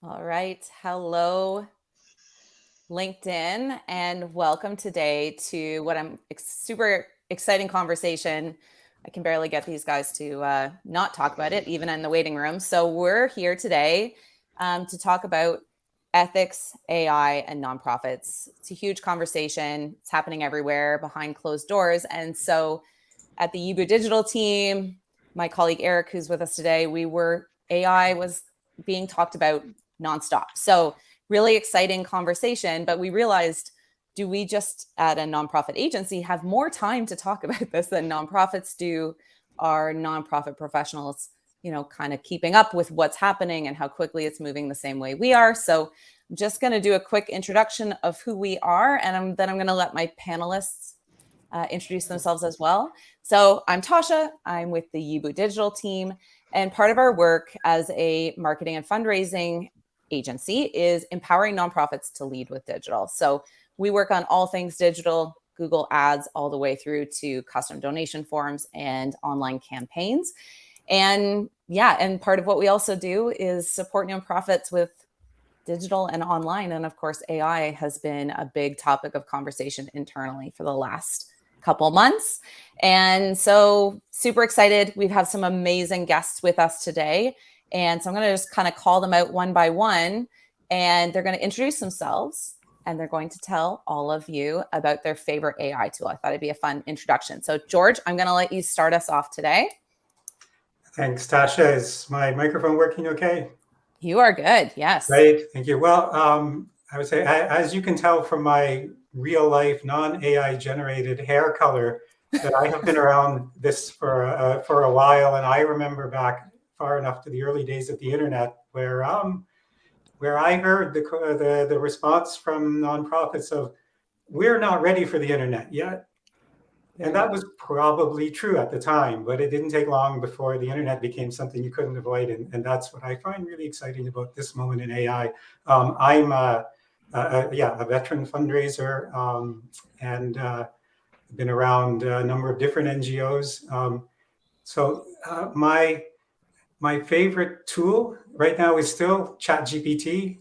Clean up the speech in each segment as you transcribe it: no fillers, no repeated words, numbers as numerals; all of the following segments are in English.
All right. Hello, LinkedIn, and welcome today to what I'm super exciting conversation. I can barely get these guys to not talk about it, even in the waiting room. So we're here today to talk about ethics, AI, and nonprofits. It's a huge conversation. It's happening everywhere behind closed doors. And so at the Yeeboo Digital team, my colleague Eric, who's with us today, AI was being talked about nonstop. So really exciting conversation, but we realized, do we just at a nonprofit agency have more time to talk about this than nonprofits do? Are nonprofit professionals, kind of keeping up with what's happening and how quickly it's moving the same way we are? So I'm just going to do a quick introduction of who we are, and then I'm going to let my panelists introduce themselves as well. So I'm Tasha. I'm with the Yeeboo Digital team. And part of our work as a marketing and fundraising agency is empowering nonprofits to lead with digital. So we work on all things digital, Google Ads, all the way through to custom donation forms and online campaigns. And part of what we also do is support nonprofits with digital and online. And of course, AI has been a big topic of conversation internally for the last couple months. And so super excited. We have some amazing guests with us today. And so I'm going to just kind of call them out one by one, and they're going to introduce themselves, and they're going to tell all of you about their favorite AI tool. I thought it'd be a fun introduction. So George, I'm going to let you start us off today. Thanks, Tasha. Is my microphone working okay? You are good. Yes. Great. Thank you. Well, I would say, as you can tell from my real life, non-AI generated hair color, that I have been around this for a while. And I remember back far enough to the early days of the internet where I heard the response from nonprofits of, "We're not ready for the internet yet." And that was probably true at the time, but it didn't take long before the internet became something you couldn't avoid. And that's what I find really exciting about this moment in AI. I'm a veteran fundraiser, and been around a number of different NGOs. My favorite tool right now is still ChatGPT.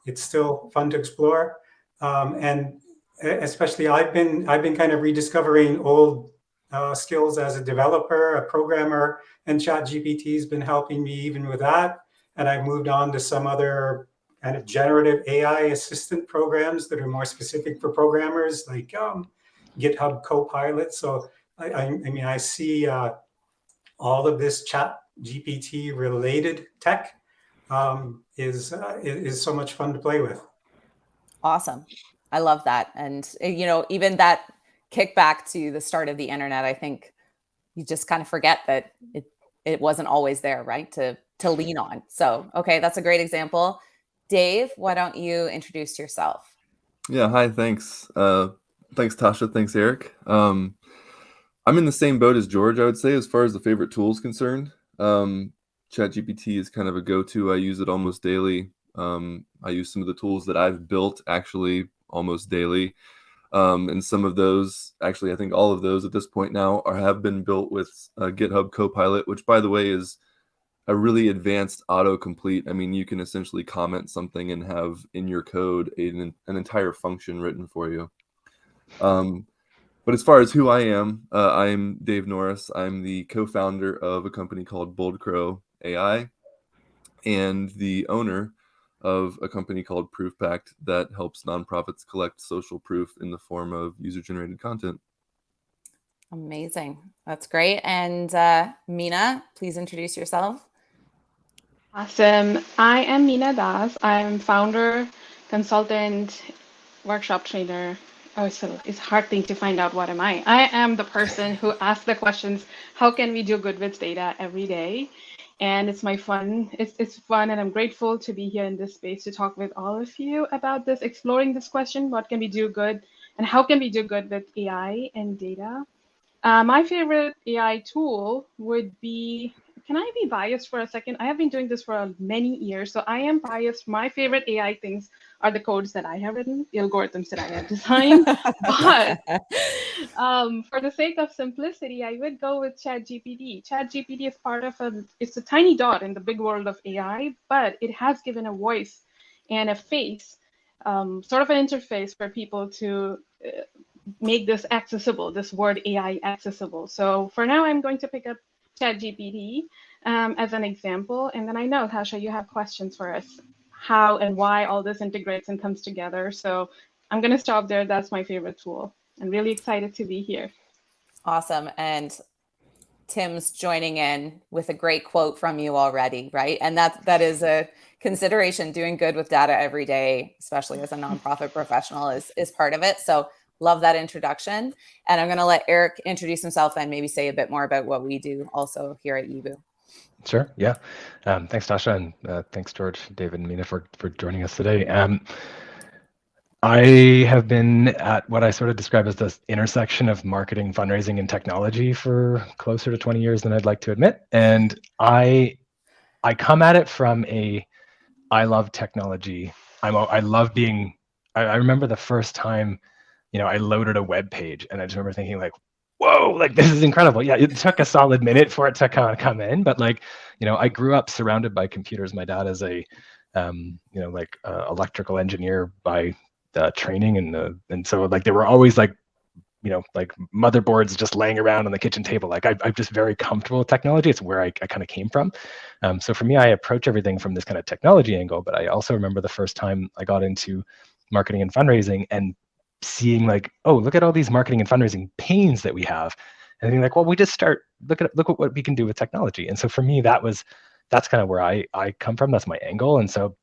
It's still fun to explore, and especially I've been kind of rediscovering old skills as a developer, a programmer, and ChatGPT has been helping me even with that. And I've moved on to some other kind of generative AI assistant programs that are more specific for programmers, like GitHub Copilot. So I mean, I see all of this ChatGPT related tech is so much fun to play with. Awesome. I love that. And, even that kickback to the start of the internet, I think you just kind of forget that it wasn't always there, right? To lean on. So, okay, that's a great example. Dave, why don't you introduce yourself? Yeah, hi, thanks. Thanks, Tasha. Thanks, Eric. I'm in the same boat as George, I would say, as far as the favorite tool is concerned. ChatGPT is kind of a go-to. I use it almost daily. I use some of the tools that I've built actually almost daily. And some of those, actually, I think all of those at this point now have been built with GitHub Copilot, which, by the way, is a really advanced autocomplete. I mean, you can essentially comment something and have in your code an entire function written for you. But as far as who I am Dave Norris. I'm the co-founder of a company called Bold Crow AI and the owner of a company called Proof Pact that helps nonprofits collect social proof in the form of user-generated content. Amazing. That's great. And Mina, please introduce yourself. Awesome. I am Meena Das. I'm founder, consultant, workshop trainer. Oh, it's a hard thing to find out what am I. I am the person who asks the questions, how can we do good with data every day? And it's it's fun, and I'm grateful to be here in this space to talk with all of you about this, exploring this question, what can we do good and how can we do good with AI and data? My favorite AI tool would be can I be biased for a second? I have been doing this for many years, so I am biased. My favorite AI things are the codes that I have written, the algorithms that I have designed. But for the sake of simplicity, I would go with ChatGPT. ChatGPT is part of it's a tiny dot in the big world of AI, but it has given a voice and a face, sort of an interface for people to make this accessible, this word AI accessible. So for now, I'm going to pick up ChatGPT as an example. And then I know, Tasha, you have questions for us, how and why all this integrates and comes together. So I'm going to stop there. That's my favorite tool. I'm really excited to be here. Awesome. And Tim's joining in with a great quote from you already, right? And that is a consideration. Doing good with data every day, especially as a nonprofit professional, is part of it. So love that introduction. And I'm going to let Eric introduce himself and maybe say a bit more about what we do also here at Yeeboo. Sure. Yeah. Thanks, Tasha, and thanks, George, David, and Mina for joining us today. I have been at what I sort of describe as the intersection of marketing, fundraising, and technology for closer to 20 years than I'd like to admit. And I come at it from I love technology. I love being. I remember the first time, I loaded a web page, and I just remember thinking like, whoa, like this is incredible. Yeah, it took a solid minute for it to kind of come in, but like, I grew up surrounded by computers. My dad is a, electrical engineer by training, and so like there were always like, like motherboards just laying around on the kitchen table. Like I'm just very comfortable with technology. It's where I kind of came from. So for me, I approach everything from this kind of technology angle, but I also remember the first time I got into marketing and fundraising and seeing like, oh, look at all these marketing and fundraising pains that we have, and being like, well, we just start look at what we can do with technology. And so for me, that's kind of where I come from. That's my angle. And so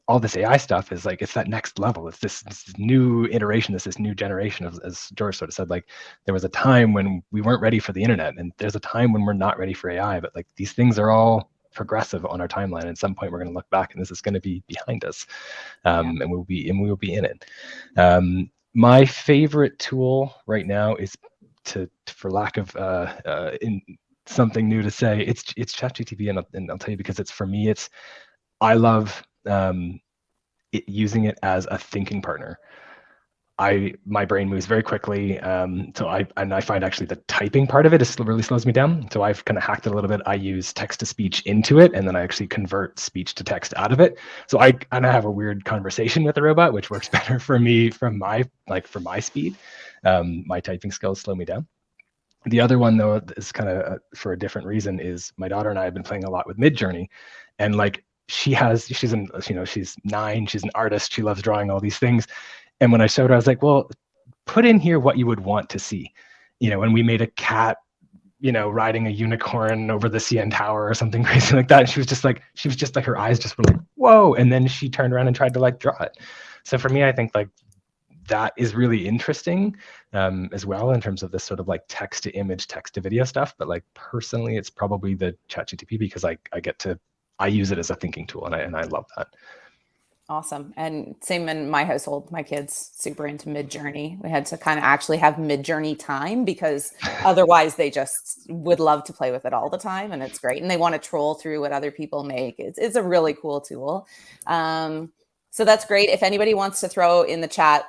all this AI stuff is like, it's that next level. It's this new iteration, this new generation, as George sort of said, like there was a time when we weren't ready for the internet, and there's a time when we're not ready for AI, but like these things are all progressive on our timeline. At some point we're going to look back and this is going to be behind us, and we will be in it. My favorite tool right now is for lack of in something new to say, it's ChatGPT, and I'll tell you because for me I love using it as a thinking partner. My brain moves very quickly, so I find actually the typing part of it really slows me down. So I've kind of hacked it a little bit. I use text to speech into it, and then I actually convert speech to text out of it. So I kind of have a weird conversation with the robot, which works better for me for my speed. My typing skills slow me down. The other one though is kind of for a different reason. Is my daughter and I have been playing a lot with Midjourney, and like she's 9, she's an artist, she loves drawing all these things. And when I showed her, I was like, well, put in here what you would want to see, and we made a cat, riding a unicorn over the CN Tower or something crazy like that. And she was just like, her eyes just were like, whoa. And then she turned around and tried to like draw it. So for me, I think like that is really interesting as well in terms of this sort of like text to image, text to video stuff. But like personally, it's probably the ChatGPT because I use it as a thinking tool, and I love that. Awesome. And same in my household, my kids super into Midjourney. We had to kind of actually have Midjourney time because otherwise they just would love to play with it all the time. And it's great. And they want to troll through what other people make. It's a really cool tool. So that's great. If anybody wants to throw in the chat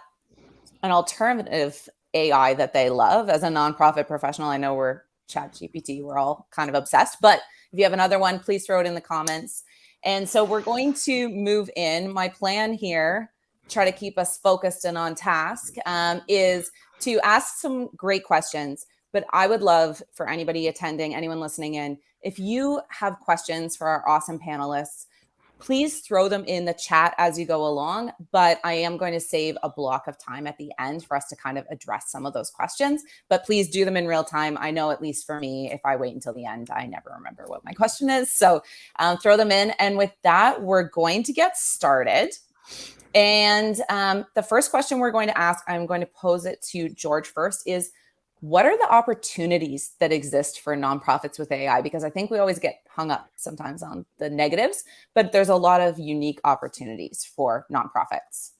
an alternative AI that they love as a nonprofit professional, I know we're ChatGPT, we're all kind of obsessed, but if you have another one, please throw it in the comments. And so we're going to move in. My plan here, try to keep us focused and on task, is to ask some great questions. But I would love for anybody attending, anyone listening in, if you have questions for our awesome panelists, please throw them in the chat as you go along. But I am going to save a block of time at the end for us to kind of address some of those questions. But please do them in real time. I know, at least for me, if I wait until the end, I never remember what my question is. So throw them in. And with that, we're going to get started. And the first question we're going to ask, I'm going to pose it to George first, is what are the opportunities that exist for nonprofits with AI? Because I think we always get hung up sometimes on the negatives, but there's a lot of unique opportunities for nonprofits.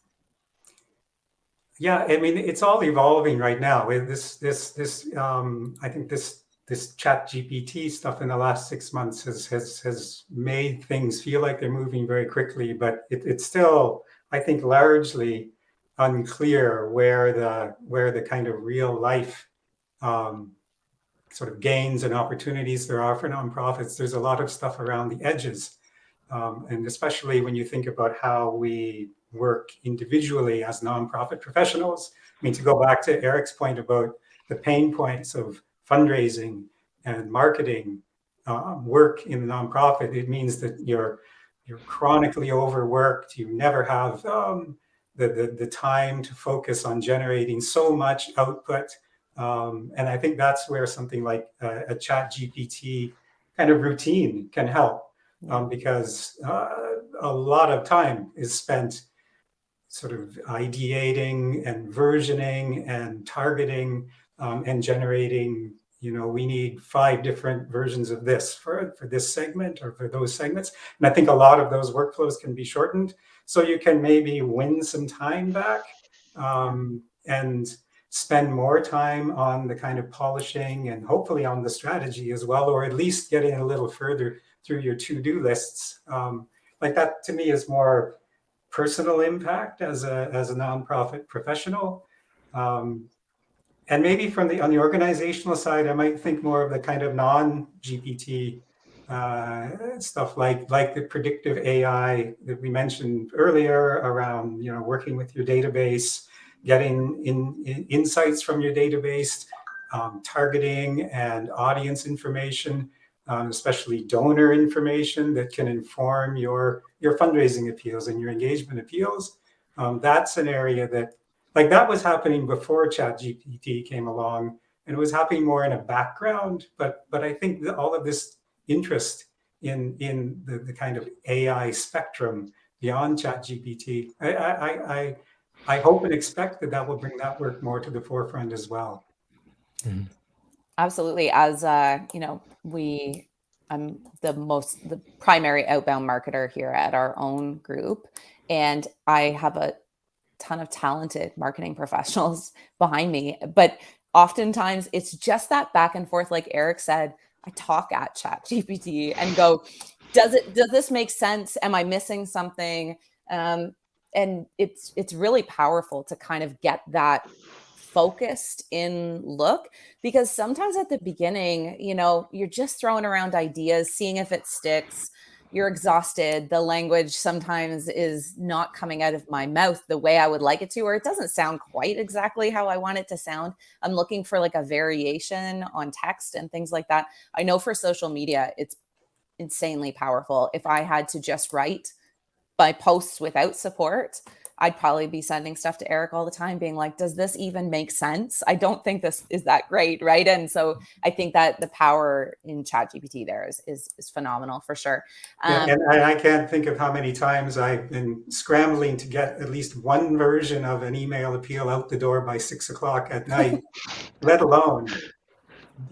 Yeah, I mean, it's all evolving right now. This I think this this chat GPT stuff in the last 6 months has made things feel like they're moving very quickly, but it's still, I think, largely unclear where the kind of real life sort of gains and opportunities there are for nonprofits. There's a lot of stuff around the edges. And especially when you think about how we work individually as nonprofit professionals. I mean, to go back to Eric's point about the pain points of fundraising and marketing work in the nonprofit, it means that you're chronically overworked. You never have the time to focus on generating so much output. And I think that's where something like a chat GPT kind of routine can help. Because a lot of time is spent sort of ideating and versioning and targeting and generating, we need 5 different versions of this for this segment or for those segments. And I think a lot of those workflows can be shortened. So you can maybe win some time back and spend more time on the kind of polishing and hopefully on the strategy as well, or at least getting a little further through your to-do lists. Like that to me is more personal impact as a nonprofit professional. And maybe on the organizational side, I might think more of the kind of non-GPT stuff like the predictive AI that we mentioned earlier around, working with your database, getting insights from your database, targeting and audience information, especially donor information that can inform your fundraising appeals and your engagement appeals. That's an area that was happening before ChatGPT came along, and it was happening more in a background. But I think that all of this interest in the kind of AI spectrum beyond ChatGPT, I hope and expect that will bring that work more to the forefront as well. Mm-hmm. Absolutely. As I'm the primary outbound marketer here at our own group, and I have a ton of talented marketing professionals behind me, but oftentimes it's just that back and forth. Like Eric said, I talk at ChatGPT and go, does this make sense? Am I missing something? And it's really powerful to kind of get that focused in look, because sometimes at the beginning, you're just throwing around ideas, seeing if it sticks. You're exhausted. The language sometimes is not coming out of my mouth the way I would like it to, or it doesn't sound quite exactly how I want it to sound. I'm looking for like a variation on text and things like that. I know for social media, it's insanely powerful. If I had to just write my posts without support, I'd probably be sending stuff to Eric all the time being like, does this even make sense? I don't think this is that great, right? And so I think that the power in ChatGPT there is phenomenal for sure. And I can't think of how many times I've been scrambling to get at least one version of an email appeal out the door by 6 o'clock at night, let alone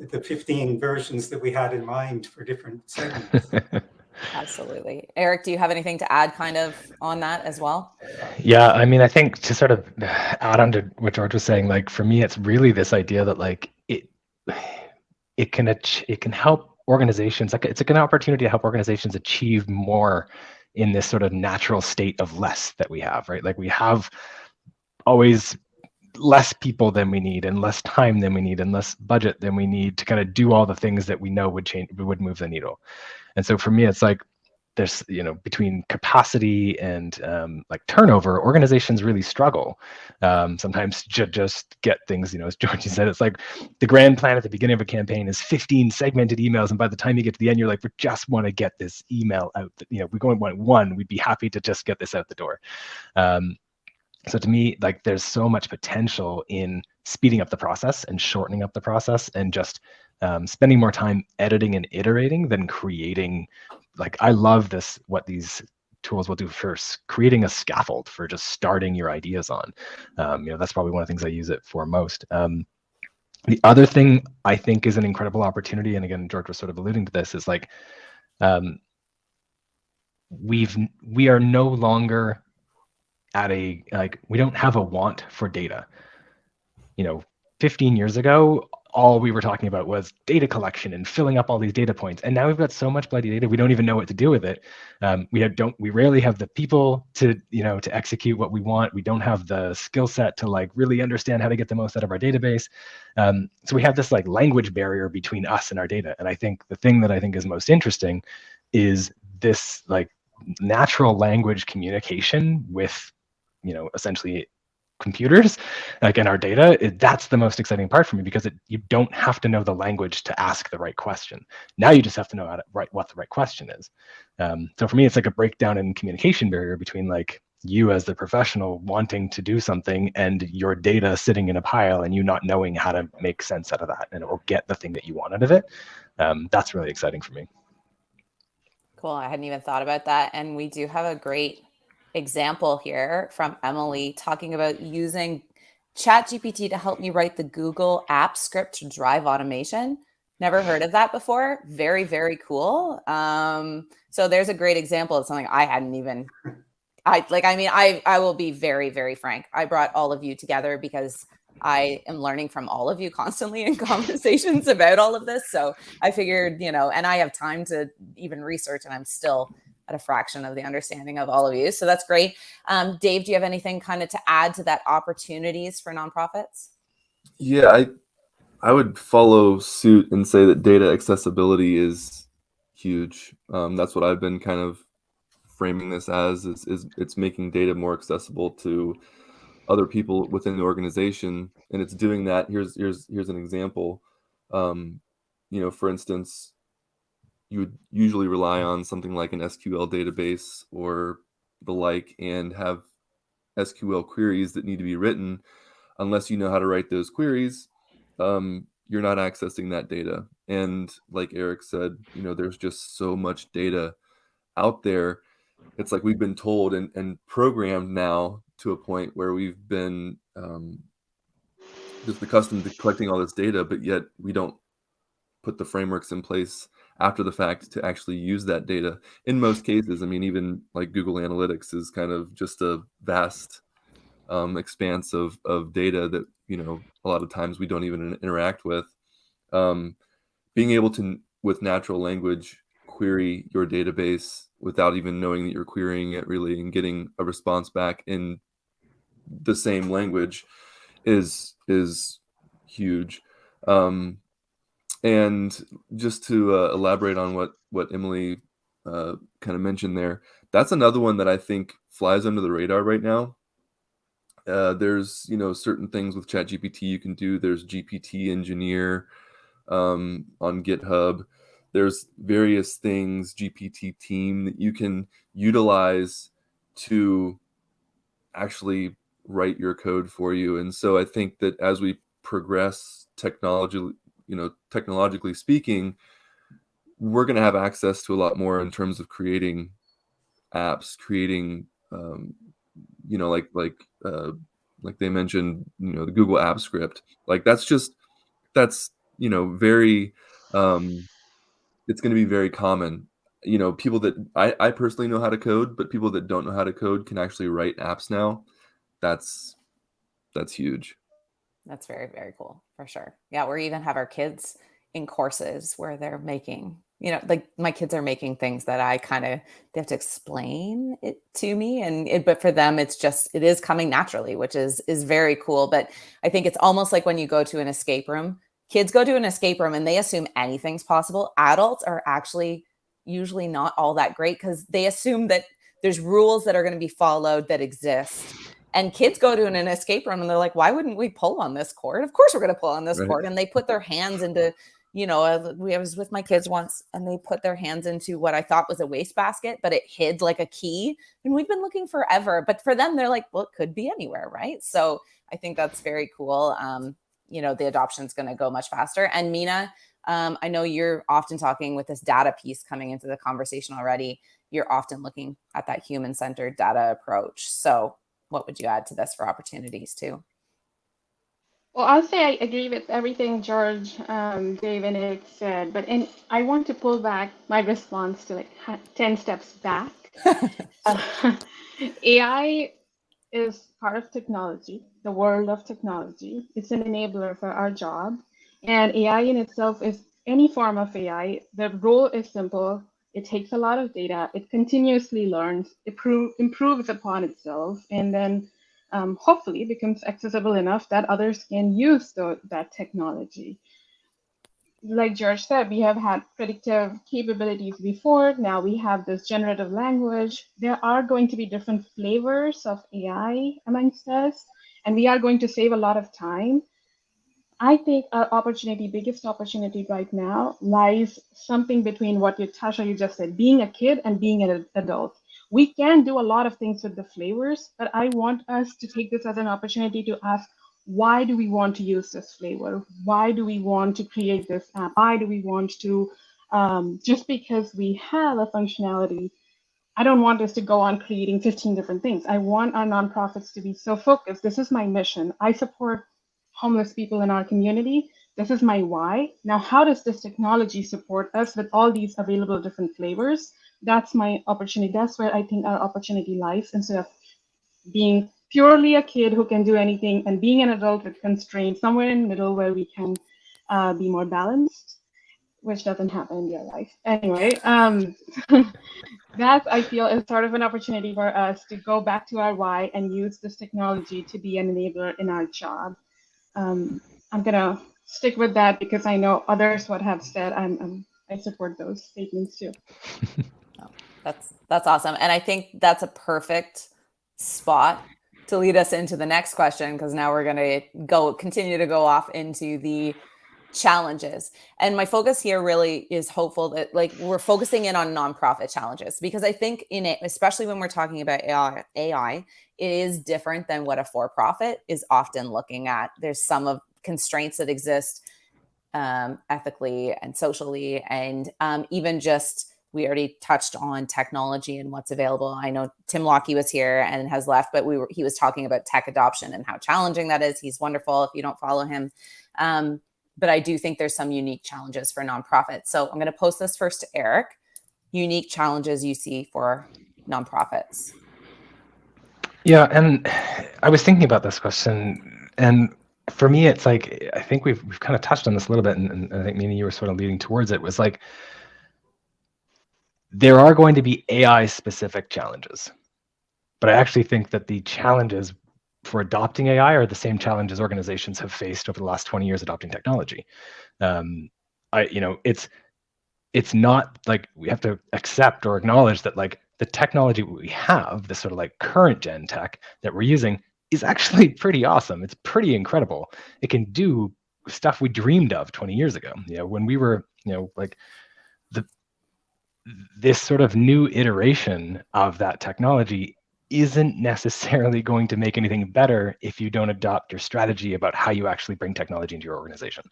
the 15 versions that we had in mind for different segments. Absolutely. Eric, do you have anything to add kind of on that as well? Yeah, I mean, I think to sort of add on to what George was saying, like for me, it's really this idea that like it can help organizations. Like it's like an opportunity to help organizations achieve more in this sort of natural state of less that we have, right? Like we have always less people than we need and less time than we need and less budget than we need to kind of do all the things that we know would move the needle. And so for me, it's like there's, between capacity and like turnover, organizations really struggle sometimes to just get things, as Georgie said, it's like the grand plan at the beginning of a campaign is 15 segmented emails. And by the time you get to the end, you're like, we just want to get this email out. We go and want one, we'd be happy to just get this out the door. So to me, like there's so much potential in speeding up the process and shortening up the process and just spending more time editing and iterating than creating. Like I love this, what these tools will do first, creating a scaffold for just starting your ideas on. That's probably one of the things I use it for most. The other thing I think is an incredible opportunity, and again, George was sort of alluding to this, is like we are no longer at we don't have a want for data. 15 years ago, all we were talking about was data collection and filling up all these data points. And now we've got so much bloody data, we don't even know what to do with it. We rarely have the people to execute what we want. We don't have the skill set to like really understand how to get the most out of our database. So we have this like language barrier between us and our data. And I think the thing that I think is most interesting is this like natural language communication with, essentially computers, like in our data. That's the most exciting part for me, because you don't have to know the language to ask the right question. Now you just have to know how to write what the right question is. So for me, it's like a breakdown in communication barrier between like you as the professional wanting to do something and your data sitting in a pile and you not knowing how to make sense out of that and or get the thing that you want out of it. That's really exciting for me. Cool. I hadn't even thought about that. And we do have a great example here from Emily talking about using ChatGPT to help me write the Google app script to drive automation. Never heard of that before. Very, very cool. So there's a great example of something I hadn't even, I will be very, very frank. I brought all of you together because I am learning from all of you constantly in conversations about all of this. So I figured, and I have time to even research, and I'm still at a fraction of the understanding of all of you. So that's great. Dave, do you have anything kind of to add to that opportunities for nonprofits? Yeah, I would follow suit and say that data accessibility is huge. That's what I've been kind of framing this as, is it's making data more accessible to other people within the organization, and it's doing that. Here's an example. For instance, you would usually rely on something like an SQL database or the like, and have SQL queries that need to be written. Unless you know how to write those queries, you're not accessing that data. And like Eric said, there's just so much data out there. It's like we've been told and programmed now to a point where we've been just accustomed to collecting all this data, but yet we don't put the frameworks in place after the fact to actually use that data. In most cases, I mean, even like Google Analytics is kind of just a vast expanse of data that, a lot of times we don't even interact with. Being able to, with natural language, query your database without even knowing that you're querying it really, and getting a response back in the same language is huge. And just to elaborate on what Emily kind of mentioned there, that's another one that I think flies under the radar right now. There's certain things with ChatGPT you can do. There's GPT Engineer on GitHub. There's various things, GPT Team, that you can utilize to actually write your code for you. And so I think that as we progress technologically speaking, we're going to have access to a lot more in terms of creating apps, creating like they mentioned, the Google app script. Like that's very it's going to be very common. People that I personally know how to code, but people that don't know how to code can actually write apps now. That's huge. That's very, very cool, for sure. Yeah, we even have our kids in courses where they're making, like my kids are making things that they have to explain it to me. But for them, it is coming naturally, which is very cool. But I think it's almost like when you go to an escape room, kids go to an escape room and they assume anything's possible. Adults are actually usually not all that great because they assume that there's rules that are going to be followed that exist. And kids go to an escape room and they're like, why wouldn't we pull on this cord? Of course we're going to pull on this Right. cord. And they put their hands into, I was with my kids once and they put their hands into what I thought was a wastebasket, but it hid like a key. And we've been looking forever. But for them, they're like, well, it could be anywhere, right? So I think that's very cool. The adoption is going to go much faster. And Mina, I know you're often talking with this data piece coming into the conversation already. You're often looking at that human-centered data approach. So what would you add to this for opportunities too? Well, I'll say I agree with everything George, Dave, and Eric said, but I want to pull back my response to 10 steps back. AI is part of technology, the world of technology. It's an enabler for our job. And AI in itself is any form of AI. The role is simple. It takes a lot of data. It continuously learns, improves upon itself, and then hopefully becomes accessible enough that others can use that technology. Like George said, we have had predictive capabilities before. Now we have this generative language. There are going to be different flavors of AI amongst us, and we are going to save a lot of time. I think our biggest opportunity right now lies something between what Tasha, you just said, being a kid and being an adult. We can do a lot of things with the flavors, but I want us to take this as an opportunity to ask, why do we want to use this flavor? Why do we want to create this app? Why do we want to, just because we have a functionality, I don't want us to go on creating 15 different things. I want our nonprofits to be so focused. This is my mission. I support homeless people in our community. This is my why. Now, how does this technology support us with all these available different flavors? That's my opportunity. That's where I think our opportunity lies, instead of being purely a kid who can do anything and being an adult with constraints, somewhere in the middle where we can be more balanced, which doesn't happen in real life. Anyway, that I feel is sort of an opportunity for us to go back to our why and use this technology to be an enabler in our job. I'm gonna stick with that because I know others what have said. I support those statements too. That's awesome, and I think that's a perfect spot to lead us into the next question, because now we're going to continue to go off into the challenges. And my focus here really is hopeful that, like, we're focusing in on nonprofit challenges, because I think in it, especially when we're talking about AI, it is different than what a for-profit is often looking at. There's some of constraints that exist ethically and socially, and even just, we already touched on technology and what's available. I know Tim Lockie was here and has left, but he was talking about tech adoption and how challenging that is. He's wonderful if you don't follow him. But I do think there's some unique challenges for nonprofits. So I'm going to post this first to Eric. Unique challenges you see for nonprofits. Yeah, and I was thinking about this question, and for me, it's like, I think we've kind of touched on this a little bit, and I think, Mina, you were sort of leading towards it, was like, there are going to be AI-specific challenges, but I actually think that the challenges for adopting AI are the same challenges organizations have faced over the last 20 years adopting technology. It's not like we have to accept or acknowledge that, like, the technology we have, this sort of like current gen tech that we're using, is actually pretty awesome. It's pretty incredible. It can do stuff we dreamed of 20 years ago. When we were, like, this sort of new iteration of that technology isn't necessarily going to make anything better if you don't adopt your strategy about how you actually bring technology into your organization.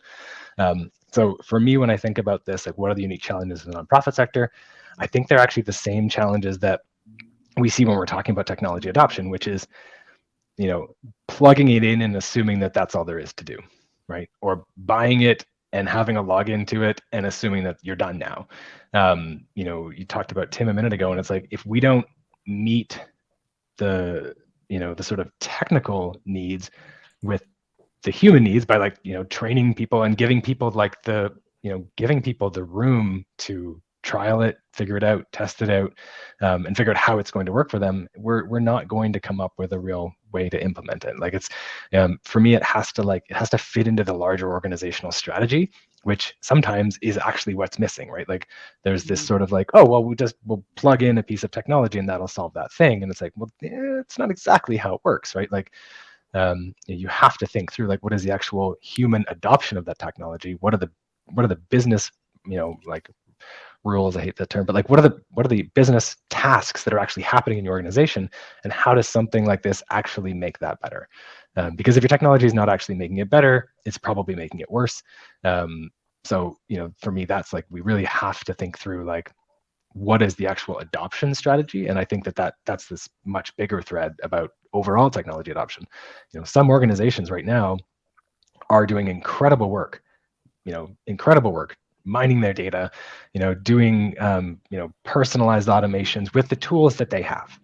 So for me, when I think about this, like, what are the unique challenges in the nonprofit sector? I think they're actually the same challenges that we see when we're talking about technology adoption, which is, plugging it in and assuming that that's all there is to do, right? Or buying it and having a login to it and assuming that you're done now. You talked about Tim a minute ago, and it's like, if we don't meet the sort of technical needs with the human needs by, like, training people and giving people like giving people the room to trial it, figure it out, test it out, and figure out how it's going to work for them, we're not going to come up with a real way to implement it. Like, it's for me, it has to fit into the larger organizational strategy, which sometimes is actually what's missing, right? Like, there's this sort of like, oh, well, we'll plug in a piece of technology and that'll solve that thing. And it's like, well, it's not exactly how it works, right? Like, you have to think through, like, what is the actual human adoption of that technology? What are the business, like, rules? I hate that term, but, like, what are the business tasks that are actually happening in your organization, and how does something like this actually make that better? Because if your technology is not actually making it better, it's probably making it worse. So, for me, that's like, we really have to think through, like, what is the actual adoption strategy? And I think that's this much bigger thread about overall technology adoption. Some organizations right now are doing incredible work, mining their data, doing, personalized automations with the tools that they have,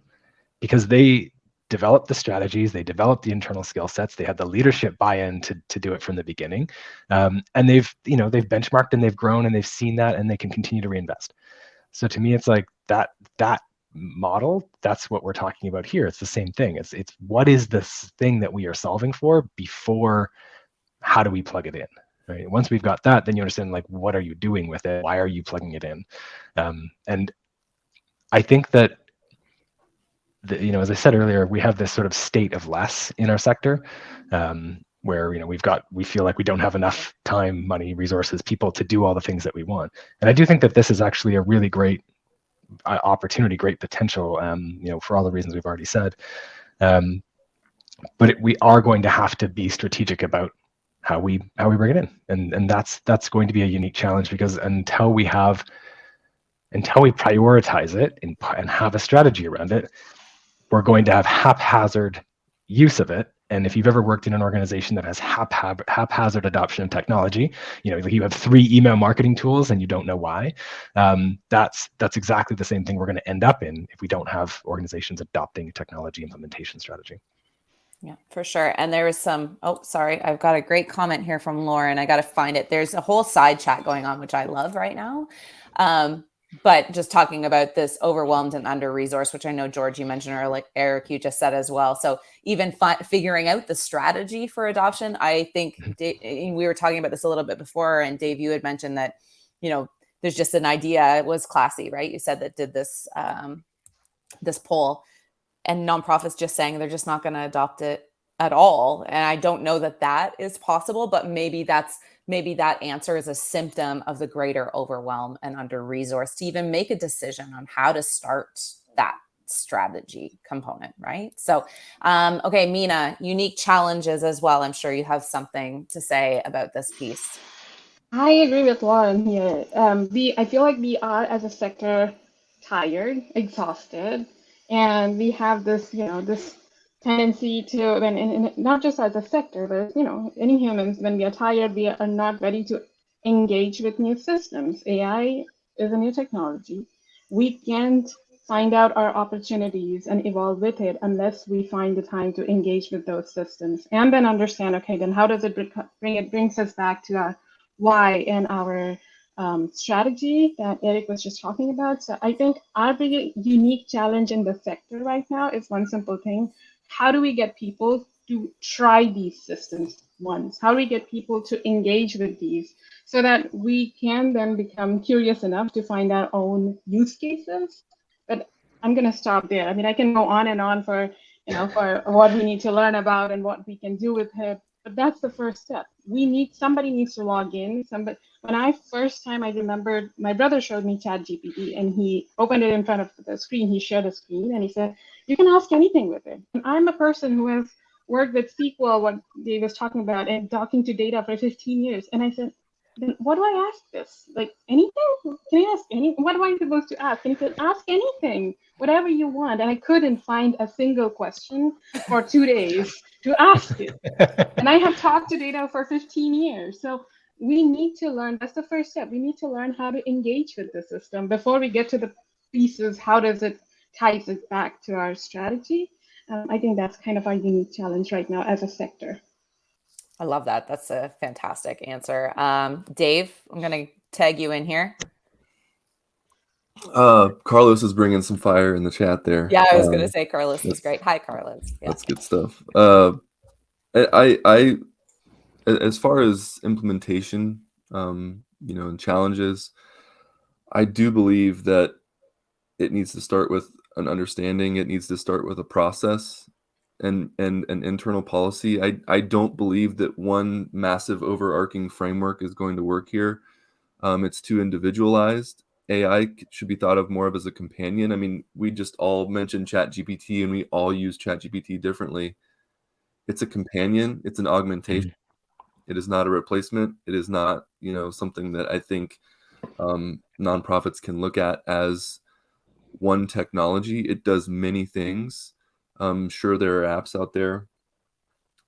because they developed the strategies, they developed the internal skill sets, they had the leadership buy-in to do it from the beginning, and they've benchmarked and they've grown and they've seen that, and they can continue to reinvest. So to me, it's like that model, that's what we're talking about here. It's the same thing. It's what is this thing that we are solving for before how do we plug it in, right? Once we've got that, then you understand, like, what are you doing with it? Why are you plugging it in? And I think that as I said earlier, we have this sort of state of less in our sector, where we feel like we don't have enough time, money, resources, people to do all the things that we want. And I do think that this is actually a really great opportunity, great potential, for all the reasons we've already said. But we are going to have to be strategic about how we bring it in, and that's going to be a unique challenge, because until we prioritize it and have a strategy around it, we're going to have haphazard use of it. And if you've ever worked in an organization that has haphazard adoption of technology, you have 3 email marketing tools and you don't know why, that's exactly the same thing we're going to end up in if we don't have organizations adopting a technology implementation strategy. Yeah, for sure. And there was sorry, I've got a great comment here from Lauren. I got to find it. There's a whole side chat going on, which I love right now. But just talking about this overwhelmed and under-resourced, which I know, George, you mentioned, or like Eric, you just said as well. So even figuring out the strategy for adoption, I think we were talking about this a little bit before, and Dave, you had mentioned that, there's just an idea. It was Classy, right? You said that did this, this poll, and nonprofits just saying they're just not going to adopt it at all. And I don't know that that is possible, but maybe that answer is a symptom of the greater overwhelm and under-resourced to even make a decision on how to start that strategy component, right? So, okay, Mina, unique challenges as well. I'm sure you have something to say about this piece. I agree with Lauren here. I feel like we are, as a sector, tired, exhausted, and we have this, this tendency to, and not just as a sector, but any humans, when we are tired, we are not ready to engage with new systems. AI is a new technology. We can't find out our opportunities and evolve with it unless we find the time to engage with those systems and then understand, okay, then how does it brings us back to our why and our strategy that Eric was just talking about. So I think our big unique challenge in the sector right now is one simple thing. How do we get people to try these systems once? How do we get people to engage with these so that we can then become curious enough to find our own use cases? But I'm going to stop there. I mean, I can go on and on for what we need to learn about and what we can do with it. But that's the first step. Somebody needs to log in. When I remembered my brother showed me ChatGPT, and he opened it in front of the screen. He shared a screen and he said, you can ask anything with it. And I'm a person who has worked with SQL, what Dave was talking about, and talking to data for 15 years. And I said, then what do I ask this? Like, anything? Can I ask anything? What am I supposed to ask? And he said, ask anything, whatever you want. And I couldn't find a single question for 2 days to ask it. And I have talked to data for 15 years. So we need to learn, that's the first step. We need to learn how to engage with the system before we get to the pieces. How does it ties it back to our strategy? I think that's kind of our unique challenge right now as a sector. I love that. That's a fantastic answer. Dave, I'm going to tag you in here. Carlos is bringing some fire in the chat there. Yeah, I was going to say Carlos is great. Hi, Carlos. Yeah. That's good stuff. I as far as implementation, and challenges, I do believe that it needs to start with an understanding. It needs to start with a process and an internal policy. I don't believe that one massive overarching framework is going to work here. It's too individualized. AI should be thought of more of as a companion. I mean, we just all mentioned ChatGPT and we all use ChatGPT differently. It's a companion. It's an augmentation. It is not a replacement. It is not, something that I think nonprofits can look at as one technology. It does many things. Sure, there are apps out there.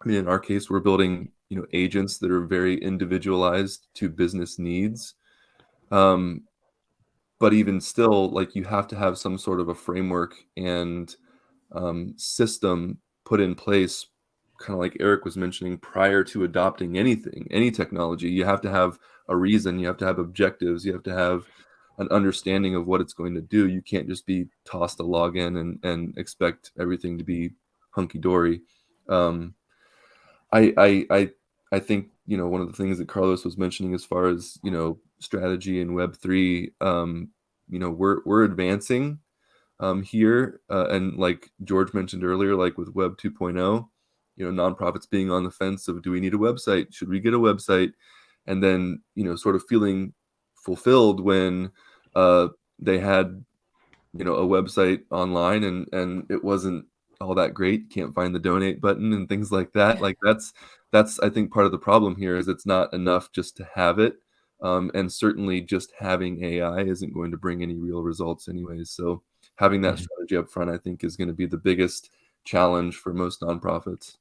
I mean, in our case, we're building, agents that are very individualized to business needs. But even still, like, you have to have some sort of a framework and system put in place, kind of like Eric was mentioning, prior to adopting anything, any technology. You have to have a reason, you have to have objectives, you have to have an understanding of what it's going to do. You can't just be tossed a login and expect everything to be hunky-dory. I think, one of the things that Carlos was mentioning as far as, strategy in Web3, we're advancing here. And like George mentioned earlier, like with Web 2.0, nonprofits being on the fence of, do we need a website? Should we get a website? And then, sort of feeling fulfilled when they had, a website online and it wasn't all that great. Can't find the donate button and things like that. Like that's I think part of the problem here is it's not enough just to have it. And certainly just having AI isn't going to bring any real results anyways. So having that strategy up front, I think, is going to be the biggest challenge for most nonprofits.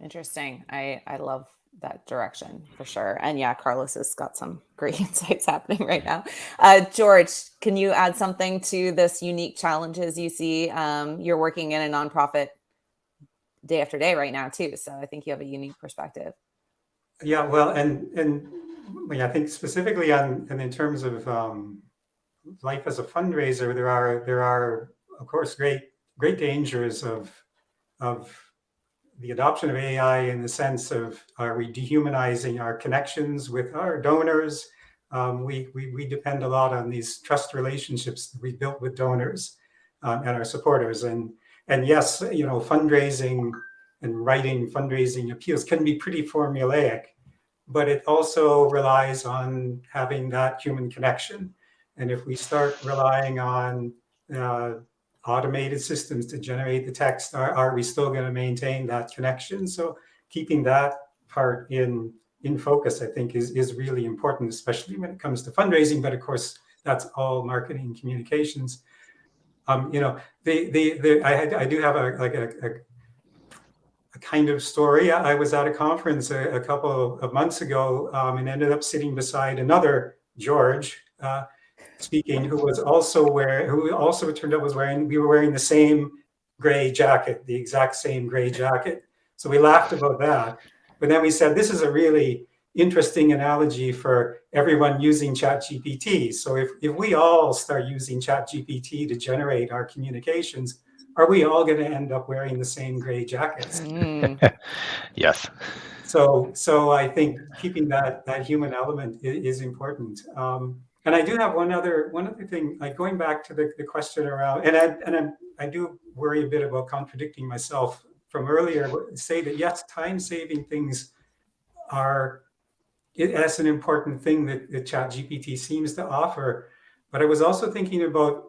Interesting. I love that direction for sure. And yeah, Carlos has got some great insights happening right now. George, can you add something to this unique challenges you see? You're working in a nonprofit day after day right now too. So I think you have a unique perspective. Yeah, well, and I think specifically and in terms of life as a fundraiser, there are of course great dangers of the adoption of AI in the sense of, are we dehumanizing our connections with our donors? We depend a lot on these trust relationships that we built with donors and our supporters. And yes, fundraising and writing fundraising appeals can be pretty formulaic, but it also relies on having that human connection. And if we start relying on automated systems to generate the text, are we still going to maintain that connection? So keeping that part in focus, I think, is really important, especially when it comes to fundraising. But of course, that's all marketing and communications. I do have a kind of story. I was at a conference a couple of months ago and ended up sitting beside another George speaking, who also it turned out we were wearing the same gray jacket, the exact same gray jacket. So we laughed about that. But then we said, this is a really interesting analogy for everyone using ChatGPT. So if we all start using ChatGPT to generate our communications, are we all going to end up wearing the same gray jackets? Yes. So I think keeping that human element is important. And I do have one other thing, like going back to the question around, and I do worry a bit about contradicting myself from earlier, say that yes, time-saving things that's an important thing that ChatGPT seems to offer. But I was also thinking about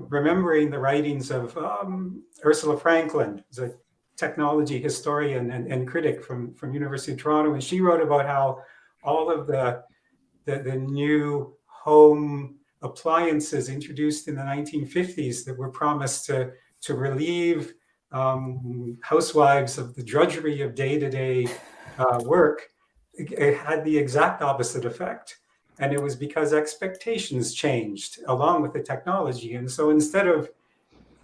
remembering the writings of Ursula Franklin, who's a technology historian and critic from University of Toronto, and she wrote about how all of the new home appliances introduced in the 1950s that were promised to relieve housewives of the drudgery of day-to-day work, it had the exact opposite effect. And it was because expectations changed along with the technology. And so instead of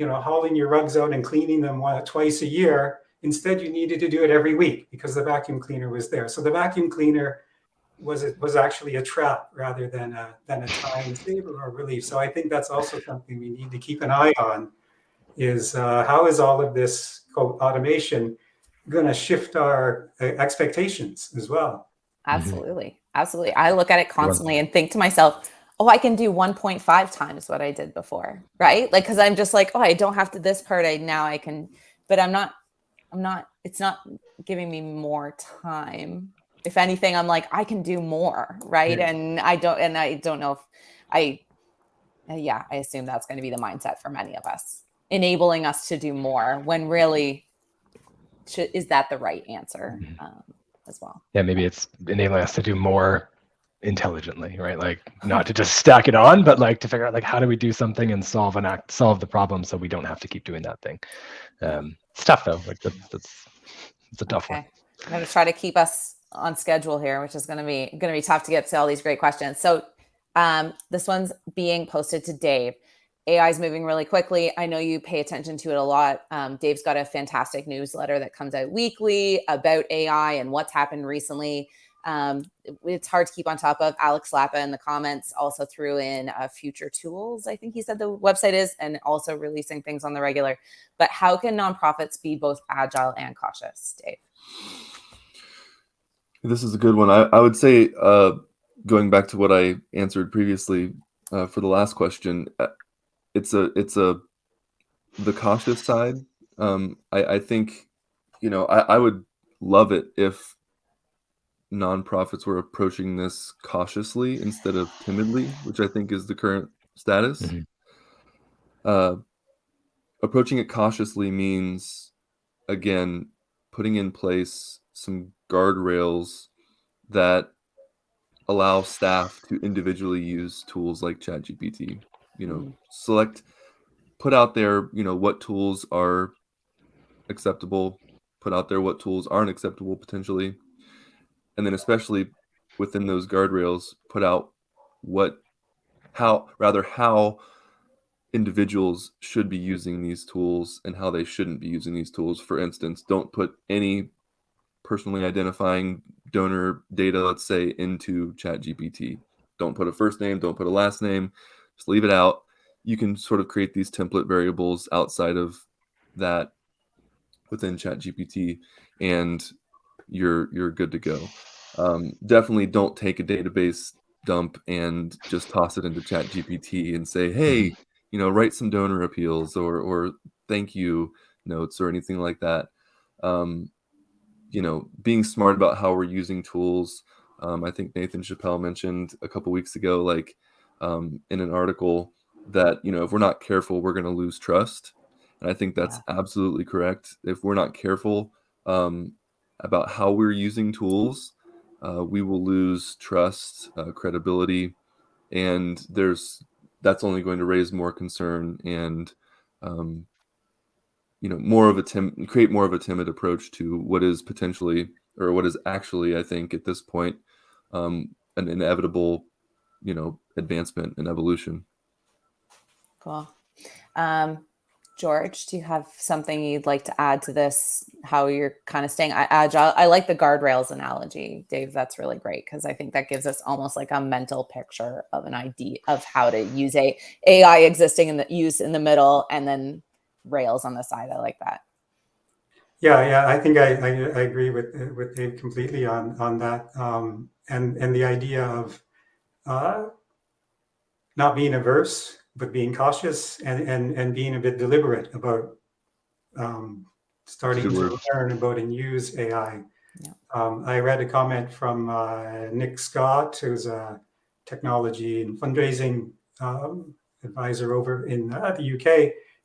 hauling your rugs out and cleaning them twice a year, instead you needed to do it every week because the vacuum cleaner was there. So the vacuum cleaner was actually a trap rather than a time saver or relief. So I think that's also something we need to keep an eye on, is how is all of this automation going to shift our expectations as well? Absolutely. Absolutely. I look at it constantly and think to myself, oh, I can do 1.5 times what I did before, right? Like, because I'm just like, oh, I don't have to this part. Now I can, but I'm not, it's not giving me more time. If anything, I'm like, I can do more, right? Yeah. And I don't know if I assume that's going to be the mindset for many of us, enabling us to do more when really, is that the right answer as well? Yeah, maybe it's enabling us to do more intelligently, right? Like not to just stack it on, but like to figure out like how do we do something and solve the problem so we don't have to keep doing that thing. It's tough though. Like that's a tough one. I'm going to try to keep us on schedule here, which is going to be tough to get to all these great questions. So this one's being posted to Dave. AI is moving really quickly. I know you pay attention to it a lot. Dave's got a fantastic newsletter that comes out weekly about AI and what's happened recently. It's hard to keep on top of. Alex Lappa in the comments also threw in future tools, I think he said the website is, and also releasing things on the regular. But how can nonprofits be both agile and cautious, Dave? This is a good one. I would say, going back to what I answered previously for the last question, it's the cautious side. I think, I would love it if nonprofits were approaching this cautiously instead of timidly, which I think is the current status. Mhm. Approaching it cautiously means, again, putting in place some guardrails that allow staff to individually use tools like ChatGPT. Put out there, what tools are acceptable, put out there what tools aren't acceptable potentially, and then especially within those guardrails, put out how individuals should be using these tools and how they shouldn't be using these tools. For instance, don't put any personally identifying donor data, let's say, into ChatGPT. Don't put a first name, don't put a last name, just leave it out. You can sort of create these template variables outside of that within ChatGPT, and you're good to go. Definitely don't take a database dump and just toss it into ChatGPT and say, hey, write some donor appeals or thank you notes or anything like that. Being smart about how we're using tools. I think Nathan Chappelle mentioned a couple weeks ago, like in an article, that if we're not careful, we're going to lose trust. And I think that's absolutely correct. If we're not careful about how we're using tools, we will lose trust, credibility, and that's only going to raise more concern and create more of a timid approach to what is potentially, or what is actually, I think at this point, an inevitable, advancement and evolution. Cool. George, do you have something you'd like to add to this? How you're kind of staying agile? I like the guardrails analogy, Dave. That's really great because I think that gives us almost like a mental picture of an idea of how to use AI existing in the middle, and then rails on the side. I like that. Yeah. I think I agree with Dave completely on that, and the idea of not being averse, but being cautious and being a bit deliberate about starting to learn about and use AI. Yeah. I read a comment from Nick Scott, who's a technology and fundraising advisor over in the UK,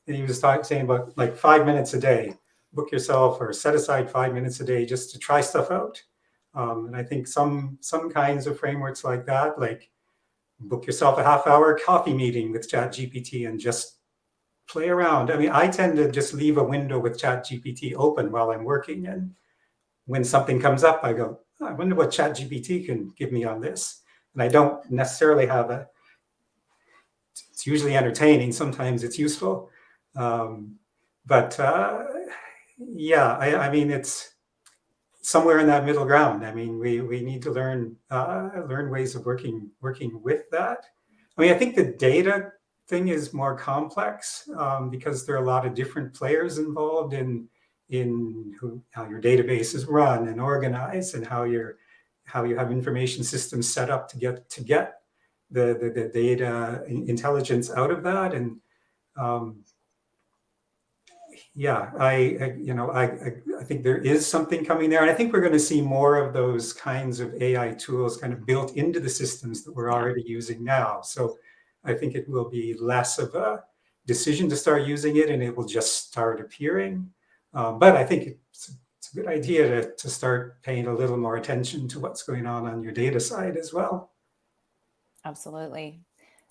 and he was saying about like 5 minutes a day. Book yourself or set aside 5 minutes a day just to try stuff out. And I think some kinds of frameworks like that, like book yourself a half-hour coffee meeting with ChatGPT and just play around. I mean, I tend to just leave a window with ChatGPT open while I'm working, and when something comes up, I go, oh, I wonder what ChatGPT can give me on this. And I don't necessarily have it's usually entertaining. Sometimes it's useful. But I mean, it's somewhere in that middle ground. I mean, we need to learn ways of working with that. I mean, I think the data thing is more complex because there are a lot of different players involved in how your database is run and organized, and how you have information systems set up to get the data intelligence out of that. And I think there is something coming there, and I think we're going to see more of those kinds of AI tools kind of built into the systems that we're already using now. So I think it will be less of a decision to start using it, and it will just start appearing. But I think it's a good idea to start paying a little more attention to what's going on your data side as well. Absolutely.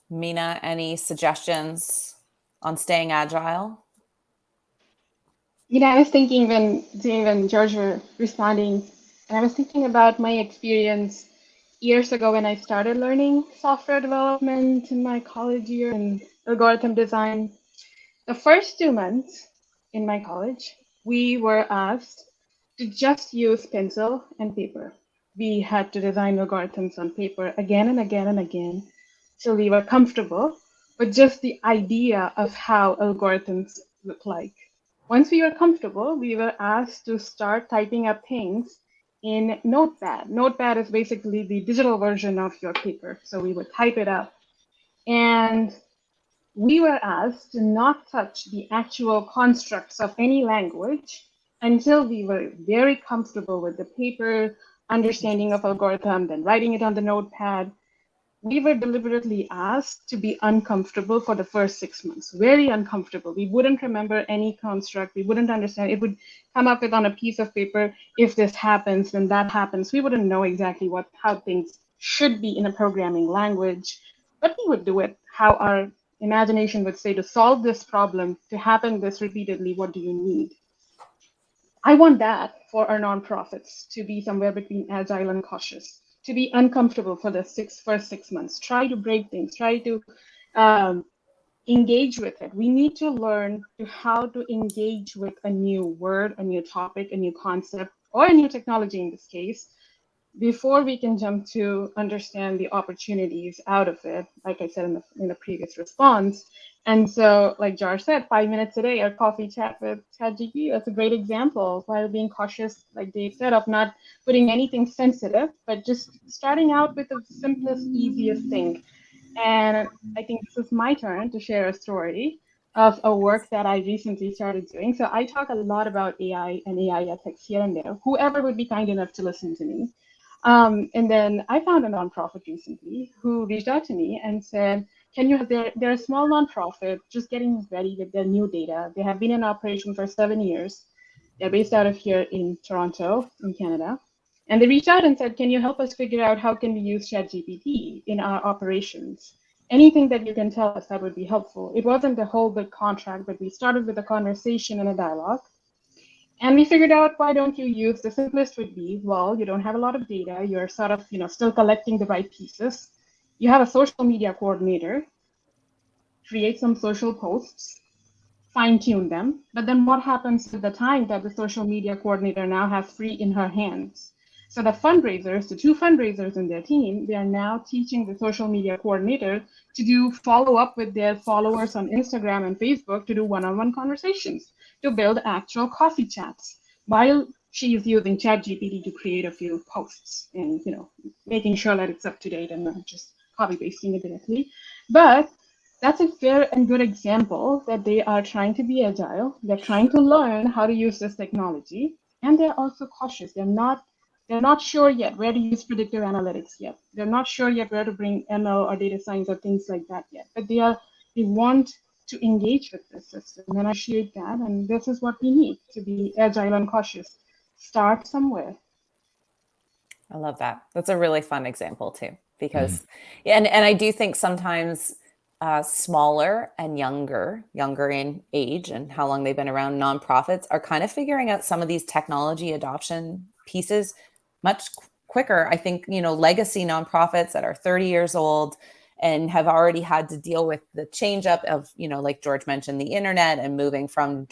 Mina, any suggestions on staying agile? I was thinking when George were responding, and I was thinking about my experience years ago when I started learning software development in my college year, and algorithm design. The first 2 months in my college, we were asked to just use pencil and paper. We had to design algorithms on paper again and again and again till we were comfortable with just the idea of how algorithms look like. Once we were comfortable, we were asked to start typing up things in Notepad. Notepad is basically the digital version of your paper. So we would type it up. And we were asked to not touch the actual constructs of any language until we were very comfortable with the paper, understanding of algorithm, then writing it on the notepad. We were deliberately asked to be uncomfortable for the first 6 months, very uncomfortable. We wouldn't remember any construct. We wouldn't understand. It would come up with on a piece of paper, if this happens, then that happens. We wouldn't know exactly how things should be in a programming language, but we would do it how our imagination would say, to solve this problem, to happen this repeatedly, what do you need? I want that for our nonprofits to be somewhere between agile and cautious, to be uncomfortable for the first 6 months, try to break things, try to engage with it. We need to learn how to engage with a new word, a new topic, a new concept, or a new technology in this case, before we can jump to understand the opportunities out of it, like I said in the previous response. And so, like Jar said, 5 minutes a day, a coffee chat with ChatGPT, that's a great example while being cautious, like Dave said, of not putting anything sensitive, but just starting out with the simplest, easiest thing. And I think this is my turn to share a story of a work that I recently started doing. So I talk a lot about AI and AI ethics here and there, whoever would be kind enough to listen to me. And then I found a nonprofit recently who reached out to me and said, can you, they're a small nonprofit just getting ready with their new data. They have been in operation for 7 years. They're based out of here in Toronto, in Canada. And they reached out and said, can you help us figure out how can we use ChatGPT in our operations? Anything that you can tell us that would be helpful. It wasn't a whole big contract, but we started with a conversation and a dialogue. And we figured out, why don't you use, the simplest would be, well, you don't have a lot of data. You're sort of, still collecting the right pieces. You have a social media coordinator, create some social posts, fine tune them. But then what happens with the time that the social media coordinator now has free in her hands? So the fundraisers, the 2 fundraisers in their team, they are now teaching the social media coordinator to do follow up with their followers on Instagram and Facebook, to do one-on-one conversations, to build actual coffee chats, while she is using ChatGPT to create a few posts and making sure that it's up to date and not just copy pasting it directly. But that's a fair and good example that they are trying to be agile. They're trying to learn how to use this technology, and they're also cautious. They're not sure yet where to use predictive analytics yet. They're not sure yet where to bring ML or data science or things like that yet. But they want to engage with this system, and I appreciate that. And this is what we need to be agile and cautious. Start somewhere. I love that. That's a really fun example too, because and I do think sometimes smaller and younger in age and how long they've been around, nonprofits are kind of figuring out some of these technology adoption pieces much quicker. I think, legacy nonprofits that are 30 years old and have already had to deal with the change up of, like George mentioned, the internet and moving from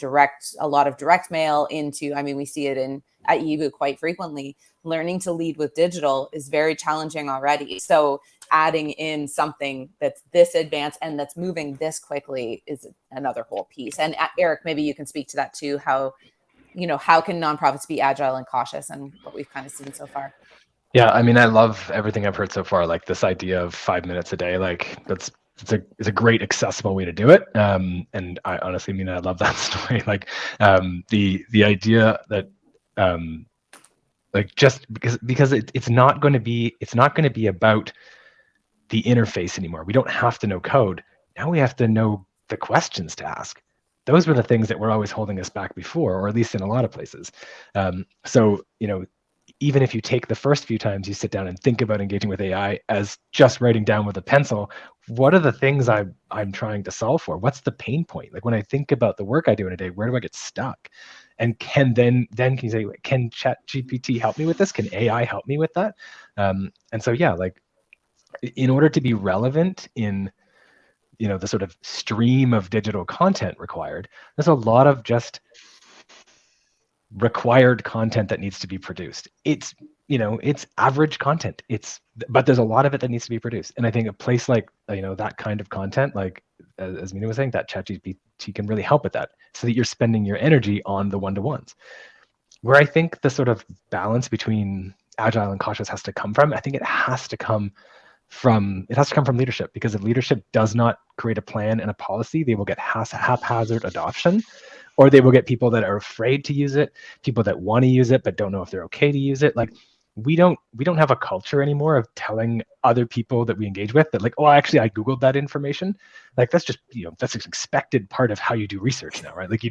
a lot of direct mail into, we see it at Yeeboo quite frequently. Learning to lead with digital is very challenging already. So adding in something that's this advanced and that's moving this quickly is another whole piece. And Eric, maybe you can speak to that too. How can nonprofits be agile and cautious, and what we've kind of seen so far? Yeah, I love everything I've heard so far. Like this idea of 5 minutes a day, like it's a great accessible way to do it. And I honestly, I love that story. Like the idea that like just because it's not going to be about the interface anymore. We don't have to know code. Now we have to know the questions to ask. Those were the things that were always holding us back before, or at least in a lot of places. So even if you take the first few times you sit down and think about engaging with AI as just writing down with a pencil, what are the things I'm trying to solve for? What's the pain point? Like when I think about the work I do in a day, where do I get stuck? And can you say, can ChatGPT help me with this? Can AI help me with that? And so, yeah, like in order to be relevant in the sort of stream of digital content required, there's a lot of just required content that needs to be produced. It's it's average content. But there's a lot of it that needs to be produced. And I think a place like that kind of content, like as Mina was saying, that ChatGPT can really help with that, so that you're spending your energy on the one-to-ones. Where I think the sort of balance between agile and cautious has to come from, I think it has to come from leadership, because if leadership does not create a plan and a policy, they will get haphazard adoption, or they will get people that are afraid to use it, people that want to use it but don't know if they're okay to use it. Like, we don't have a culture anymore of telling other people that we engage with that, like, oh, actually I Googled that information. Like, that's just, that's an expected part of how you do research now, right? Like,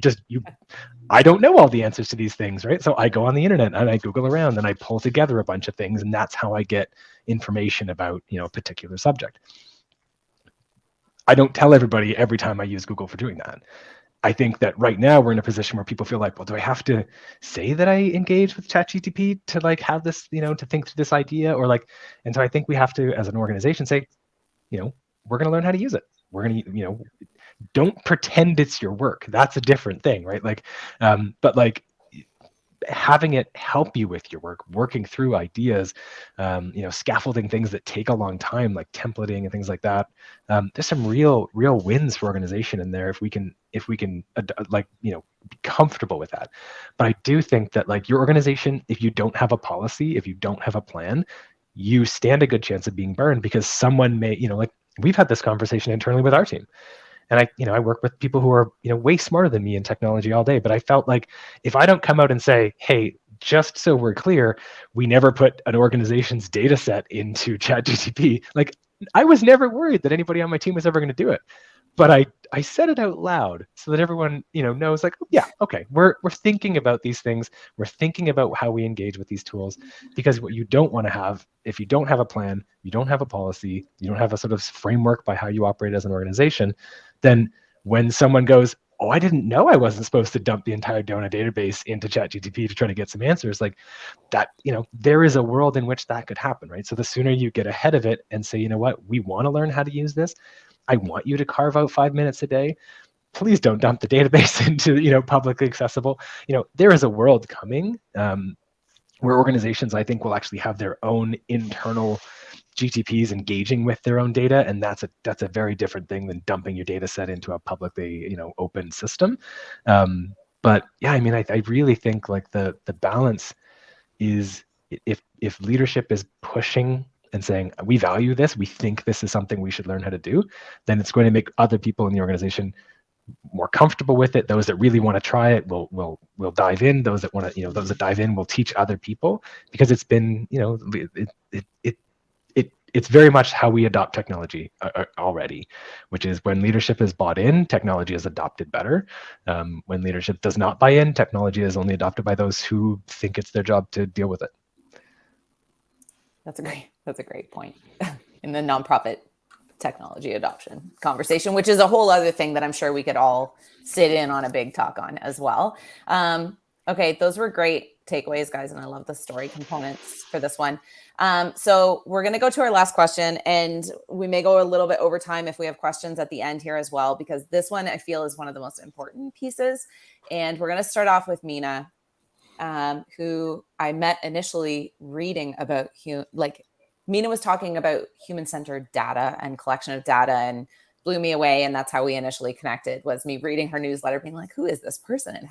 I don't know all the answers to these things, right? So I go on the internet and I Google around and I pull together a bunch of things, and that's how I get information about, a particular subject. I don't tell everybody every time I use Google for doing that. I think that right now we're in a position where people feel like, well, do I have to say that I engage with ChatGPT to like have this, to think through this idea, or like, and so I think we have to, as an organization, say, we're going to learn how to use it. We're going to, don't pretend it's your work. That's a different thing, right? Like, but like, having it help you with your work, working through ideas, scaffolding things that take a long time, like templating and things like that. There's some real wins for organization in there if we can be comfortable with that. But I do think that like your organization, if you don't have a policy, if you don't have a plan, you stand a good chance of being burned, because someone may, like we've had this conversation internally with our team. And I work with people who are, way smarter than me in technology all day. But I felt like if I don't come out and say, hey, just so we're clear, we never put an organization's data set into ChatGPT, like I was never worried that anybody on my team was ever going to do it. But I said it out loud so that everyone, knows, like, oh, yeah, okay, we're thinking about these things. We're thinking about how we engage with these tools, because what you don't want to have, if you don't have a plan, you don't have a policy, you don't have a sort of framework by how you operate as an organization, then when someone goes, oh, I didn't know I wasn't supposed to dump the entire DONA database into ChatGPT to try to get some answers, like that, there is a world in which that could happen, right? So the sooner you get ahead of it and say, you know what, we want to learn how to use this. I want you to carve out 5 minutes a day. Please don't dump the database into, publicly accessible. There is a world coming where organizations, I think, will actually have their own internal GTPs engaging with their own data, and that's a very different thing than dumping your data set into a publicly, open system. But yeah, I mean, I really think like the balance is, if leadership is pushing and saying, we value this, we think this is something we should learn how to do, then it's going to make other people in the organization more comfortable with it. Those that really want to try it will dive in. Those that want to, those that dive in will teach other people, because it's been, it's very much how we adopt technology already, which is when leadership is bought in, technology is adopted better. When leadership does not buy in, technology is only adopted by those who think it's their job to deal with it. That's a great point in the nonprofit technology adoption conversation, which is a whole other thing that I'm sure we could all sit in on a big talk on as well. Okay, those were great takeaways, guys, and I love the story components for this one. So we're going to go to our last question, and we may go a little bit over time if we have questions at the end here as well, because this one I feel is one of the most important pieces. And we're going to start off with Mina, who I met initially reading about, Mina was talking about human-centered data and collection of data, and blew me away. And that's how we initially connected, was me reading her newsletter, being like, who is this person? And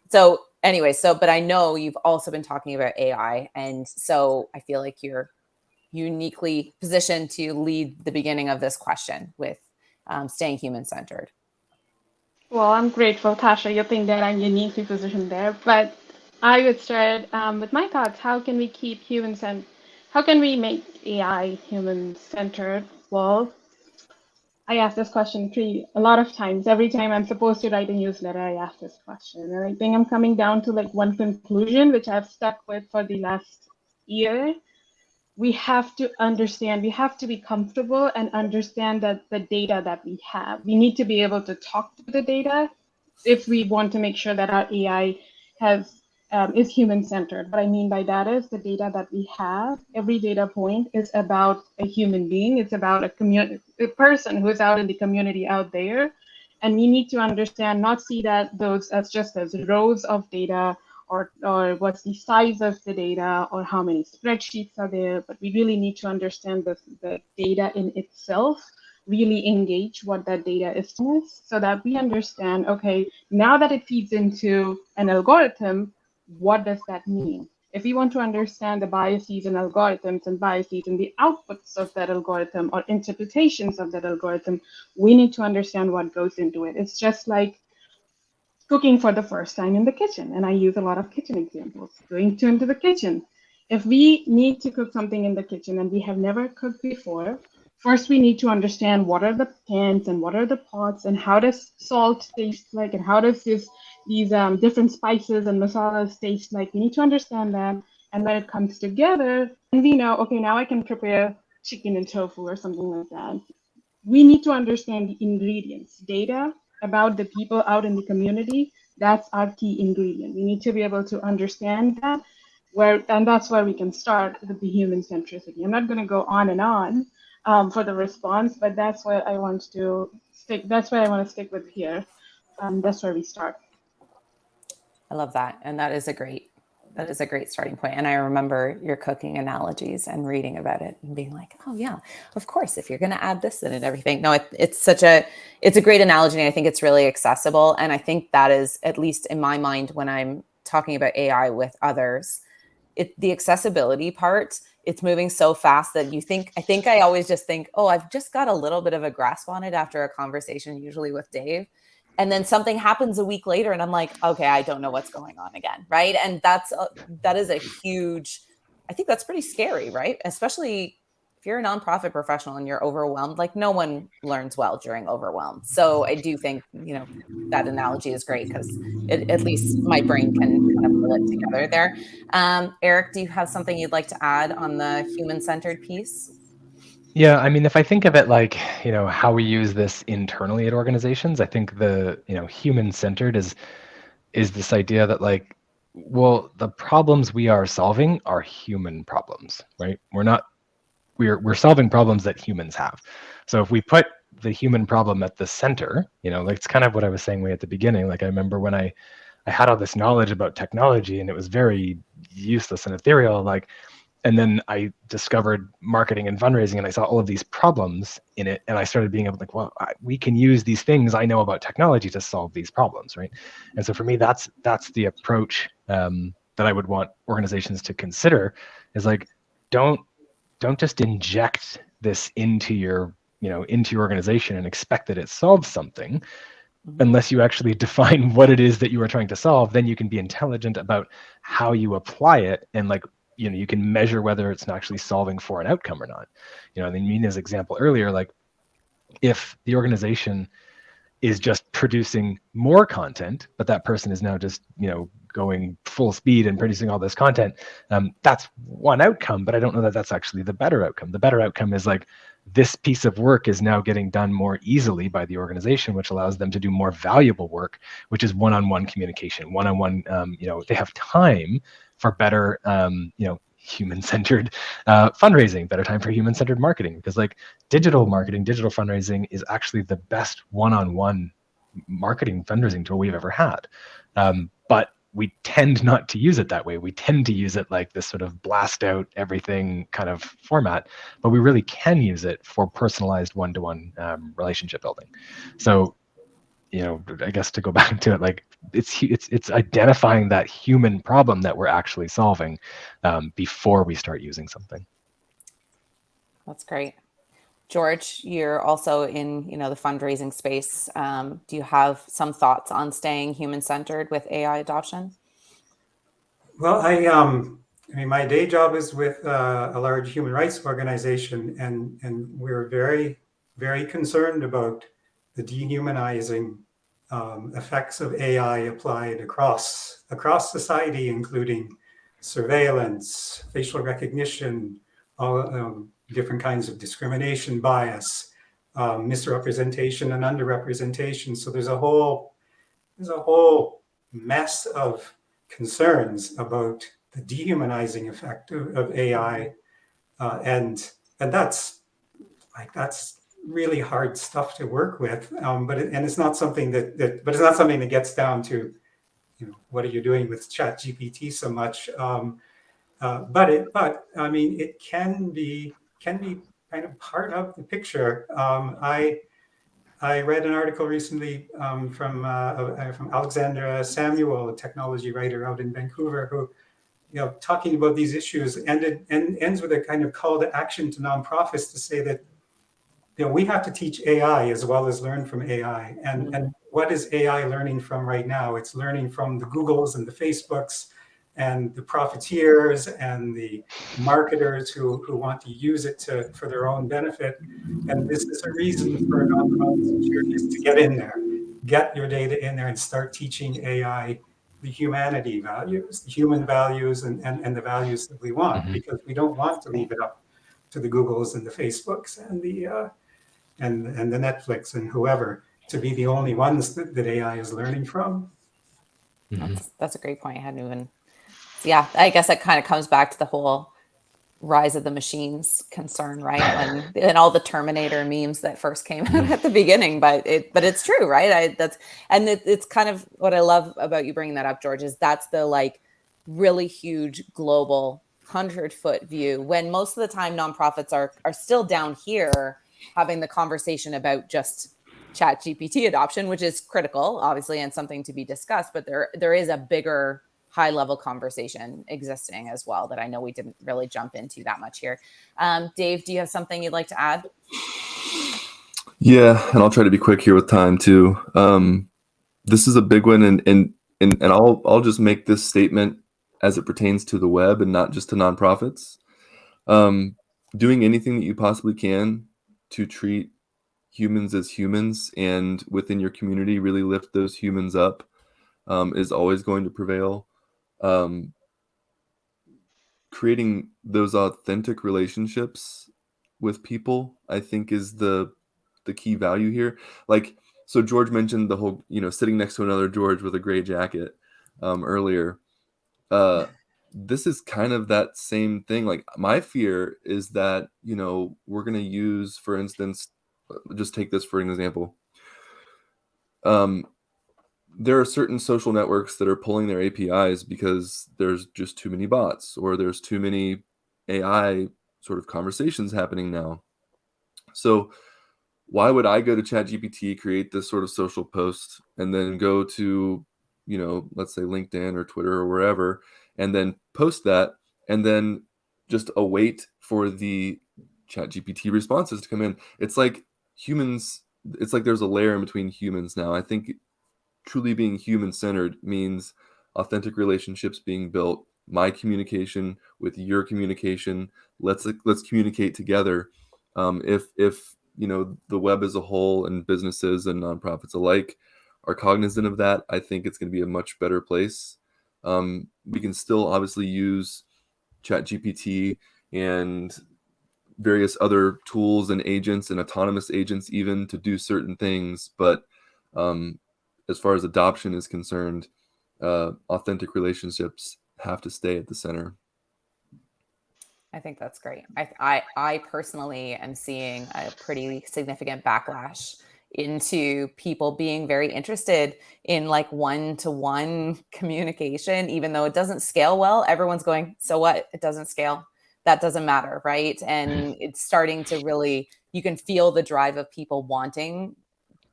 so anyway, but I know you've also been talking about AI. And so I feel like you're uniquely positioned to lead the beginning of this question with staying human-centered. Well, I'm grateful, Tasha. You think that I'm uniquely positioned there, but I would start with my thoughts. How can we keep how can we make AI human-centered? Well, I ask this question a lot of times. Every time I'm supposed to write a newsletter, I ask this question. And I think I'm coming down to like one conclusion, which I've stuck with for the last year. We have to understand, we have to be comfortable and understand that the data that we have, we need to be able to talk to the data if we want to make sure that our AI has is human-centered. What I mean by that is the data that we have, every data point is about a human being. It's about a person who's out in the community out there. And we need to understand, not see that those as just as rows of data or what's the size of the data or how many spreadsheets are there, but we really need to understand the data in itself, really engage what that data is so that we understand, okay, now that it feeds into an algorithm, what does that mean? If we want to understand the biases in algorithms and biases in the outputs of that algorithm or interpretations of that algorithm, we need to understand what goes into it. It's just like cooking for the first time in the kitchen. And I use a lot of kitchen examples. Going into the kitchen. If we need to cook something in the kitchen and we have never cooked before, first we need to understand what are the pans and what are the pots and how does salt taste like and how does these different spices and masalas taste like. We need to understand that. And when it comes together, and we know, okay, now I can prepare chicken and tofu or something like that. We need to understand the ingredients, data about the people out in the community. That's our key ingredient. We need to be able to understand that, and that's where we can start with the human centricity. I'm not going to go on and on for the response, but that's where I want to stick. That's where I want to stick with here. That's where we start. I love that, and that is a great starting point. And I remember your cooking analogies and reading about it and being like, oh yeah, of course, if you're going to add this in and everything. No, it's a great analogy. And I think it's really accessible. And I think that is, at least in my mind, when I'm talking about AI with others, the accessibility part, it's moving so fast that I always just think, oh, I've just got a little bit of a grasp on it after a conversation, usually with Dave. And then something happens a week later and I'm like, okay, I don't know what's going on again. Right. And that is a huge, I think that's pretty scary, right? Especially if you're a nonprofit professional and you're overwhelmed, like no one learns well during overwhelm. So I do think, that analogy is great because at least my brain can kind of pull it together there. Eric, do you have something you'd like to add on the human-centered piece? Yeah, I mean, if I think of it like, how we use this internally at organizations, I think the, human-centered is this idea that like, well, the problems we are solving are human problems, right? We're solving problems that humans have. So if we put the human problem at the center, like it's kind of what I was saying way at the beginning. Like I remember when I had all this knowledge about technology and it was very useless and ethereal, like, and then I discovered marketing and fundraising and I saw all of these problems in it. And I started being able to like, well, we can use these things I know about technology to solve these problems, right? And so for me, that's the approach that I would want organizations to consider is like, don't just inject this into your organization and expect that it solves something. Unless you actually define what it is that you are trying to solve, then you can be intelligent about how you apply it and like, you can measure whether it's actually solving for an outcome or not. I mean, Mina's example earlier, like if the organization is just producing more content, but that person is now just, going full speed and producing all this content, that's one outcome, but I don't know that that's actually the better outcome. The better outcome is like this piece of work is now getting done more easily by the organization, which allows them to do more valuable work, which is one-on-one communication, one-on-one, they have time for better, human-centered fundraising, better time for human-centered marketing, because like digital marketing, digital fundraising is actually the best one-on-one marketing fundraising tool we've ever had. But we tend not to use it that way. We tend to use it like this sort of blast out everything kind of format, but we really can use it for personalized one-to-one relationship building. So, I guess to go back to it, like it's identifying that human problem that we're actually solving before we start using something. That's great. George, you're also in, the fundraising space. Do you have some thoughts on staying human-centered with AI adoption? Well, I mean, my day job is with a large human rights organization, and we're very, very concerned about the dehumanizing effects of AI applied across society, including surveillance, facial recognition, all different kinds of discrimination, bias, misrepresentation, and underrepresentation. So there's a whole mess of concerns about the dehumanizing effect of AI, and that's really hard stuff to work with. But it's not something but it's not something that gets down to, what are you doing with ChatGPT so much? But I mean, it can be kind of part of the picture. I read an article recently from Alexandra Samuel, a technology writer out in Vancouver, who, talking about these issues, ends with a kind of call to action to nonprofits to say that, we have to teach AI as well as learn from AI. And what is AI learning from right now? It's learning from the Googles and the Facebooks and the profiteers and the marketers who want to use it for their own benefit. And this is a reason for nonprofits and charities to get in there, get your data in there and start teaching AI the humanity values, the human values, and the values that we want, because we don't want to leave it up to the Googles and the Facebooks and the Netflix and whoever to be the only ones that AI is learning from. That's a great point. I hadn't even. Yeah, I guess that kind of comes back to the whole rise of the machines concern, right? And all the Terminator memes that first came out at the beginning, but it's true, right? It's kind of what I love about you bringing that up, George, is that's the like really huge global 100-foot view, when most of the time nonprofits are still down here having the conversation about just ChatGPT adoption, which is critical, obviously, and something to be discussed, but there is a bigger high level conversation existing as well that I know we didn't really jump into that much here. Dave, do you have something you'd like to add? Yeah, and I'll try to be quick here with time too. This is a big one, and I'll just make this statement as it pertains to the web and not just to nonprofits. Doing anything that you possibly can to treat humans as humans and within your community really lift those humans up is always going to prevail. Creating those authentic relationships with people, I think, is the key value here. Like, so George mentioned the whole, sitting next to another George with a gray jacket earlier. This is kind of that same thing. Like, my fear is that, we're going to use, for instance, just take this for an example. There are certain social networks that are pulling their APIs because there's just too many bots, or there's too many AI sort of conversations happening now. So why would I go to ChatGPT, create this sort of social post, and then go to, let's say LinkedIn or Twitter or wherever, and then post that, and then just await for the ChatGPT responses to come in? It's like humans, it's like there's a layer in between humans now. I think truly being human-centered means authentic relationships being built, my communication with your communication. Let's communicate together. If the web as a whole, and businesses and nonprofits alike, are cognizant of that, I think it's going to be a much better place. We can still obviously use ChatGPT and various other tools and agents and autonomous agents even to do certain things, but as far as adoption is concerned, authentic relationships have to stay at the center. I think that's great. I personally am seeing a pretty significant backlash into people being very interested in like one-to-one communication, even though it doesn't scale well. Everyone's going, so what? It doesn't scale. That doesn't matter, right? And it's starting to really, you can feel the drive of people wanting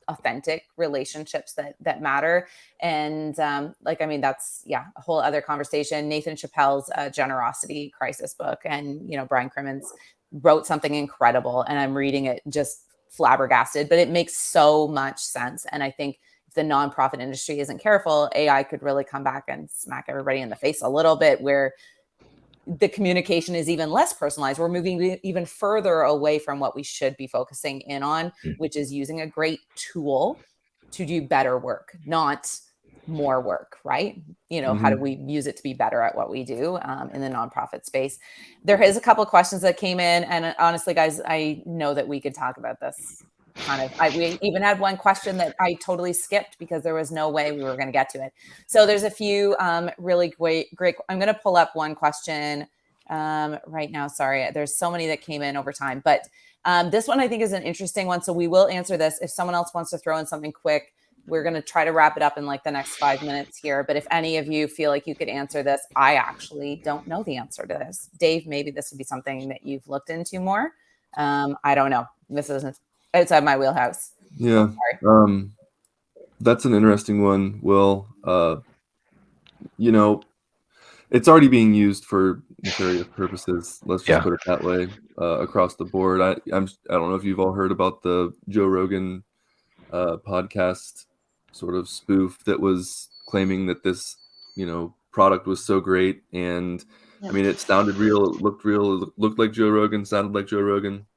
authentic relationships that matter. And that's a whole other conversation. Nathan Chappell's Generosity Crisis book, and Brian Crimmins wrote something incredible, and I'm reading it just flabbergasted, but it makes so much sense. And I think if the nonprofit industry isn't careful, AI could really come back and smack everybody in the face a little bit, where the communication is even less personalized. We're moving even further away from what we should be focusing in on, which is using a great tool to do better work, not more work, right? How do we use it to be better at what we do in the nonprofit space? There is a couple of questions that came in, and honestly, guys, I know that we could talk about this kind of, we even had one question that I totally skipped because there was no way we were going to get to it. So there's a few really great, I'm going to pull up one question right now. Sorry, there's so many that came in over time, but this one I think is an interesting one. So we will answer this. If someone else wants to throw in something quick, we're going to try to wrap it up in like the next 5 minutes here. But if any of you feel like you could answer this, I actually don't know the answer to this. Dave, maybe this would be something that you've looked into more. I don't know. This isn't outside my wheelhouse. Yeah. That's an interesting one, Will. You know, it's already being used for nefarious purposes. Let's just put it that way, across the board. I don't know if you've all heard about the Joe Rogan podcast sort of spoof that was claiming that this, product was so great. And I mean, it sounded real, it looked real, it looked like Joe Rogan, sounded like Joe Rogan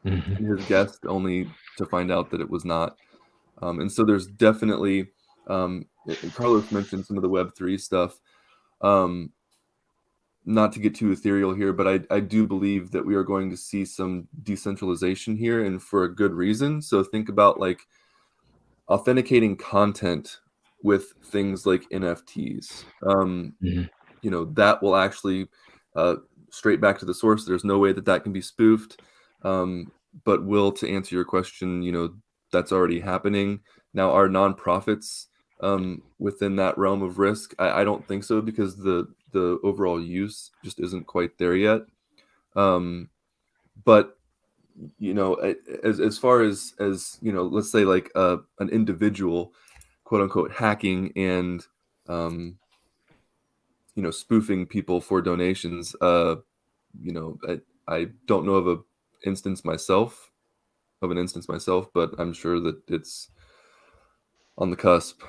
and his guest, only to find out that it was not. And so there's definitely, Carlos mentioned some of the Web3 stuff. Not to get too ethereal here, but I do believe that we are going to see some decentralization here, and for a good reason. So think about like authenticating content with things like NFTs. That will actually straight back to the source. There's no way that can be spoofed. But Will, to answer your question, that's already happening. Now, are nonprofits within that realm of risk? I don't think so, because the overall use just isn't quite there yet. But as far as let's say like an individual, quote unquote, hacking and spoofing people for donations, I don't know of an instance myself, but I'm sure that it's on the cusp.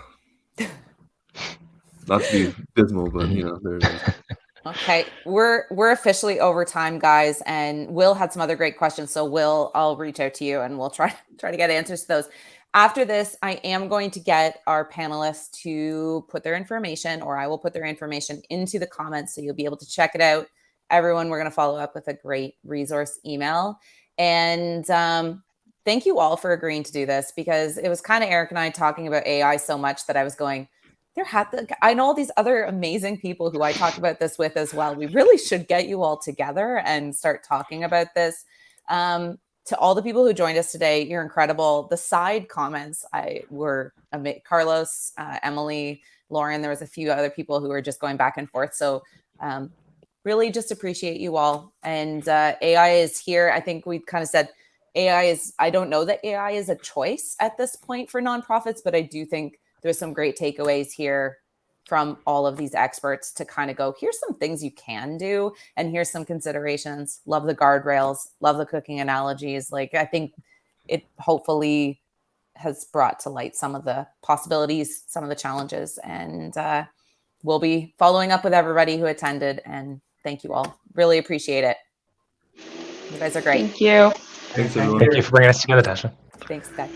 Not to be dismal, but there it is. Okay, we're officially over time, guys, and Will had some other great questions. So Will, I'll reach out to you and we'll try to get answers to those. After this, I am going to get our panelists to put their information, or I will put their information into the comments, so you'll be able to check it out. Everyone, we're going to follow up with a great resource email. And thank you all for agreeing to do this, because it was kind of Eric and I talking about AI so much that I was going, I know all these other amazing people who I talk about this with as well. We really should get you all together and start talking about this. To all the people who joined us today, you're incredible. The side comments were Carlos, Emily, Lauren. There was a few other people who were just going back and forth. So really just appreciate you all. And AI is here. I think we kind of said I don't know that AI is a choice at this point for nonprofits, but I do think there's some great takeaways here from all of these experts to kind of go, here's some things you can do, and here's some considerations. Love the guardrails, love the cooking analogies. Like, I think it hopefully has brought to light some of the possibilities, some of the challenges, and we'll be following up with everybody who attended, and thank you all. Really appreciate it. You guys are great. Thank you. Thanks, everyone. Thank you for bringing us together, Tasha. Thanks, guys.